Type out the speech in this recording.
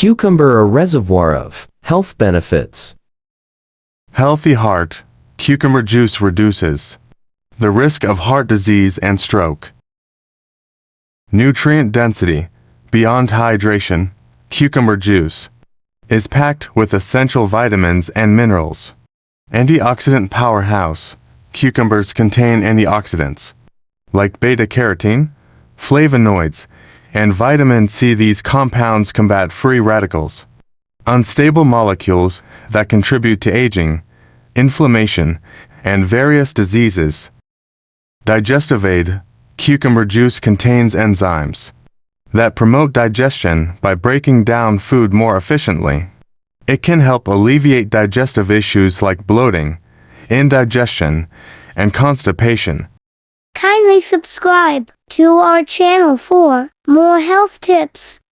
Cucumber a reservoir of health benefits. Healthy heart. Cucumber juice reduces the risk of heart disease and stroke. Nutrient density. Beyond hydration, cucumber juice is packed with essential vitamins and minerals. Antioxidant powerhouse. Cucumbers contain antioxidants like beta-carotene, flavonoids, and vitamin C. These compounds combat free radicals, unstable molecules that contribute to aging, inflammation, and various diseases. Digestive aid. Cucumber juice contains enzymes that promote digestion by breaking down food more efficiently. It can help alleviate digestive issues like bloating, indigestion, and constipation. Kindly subscribe to our channel for more health tips.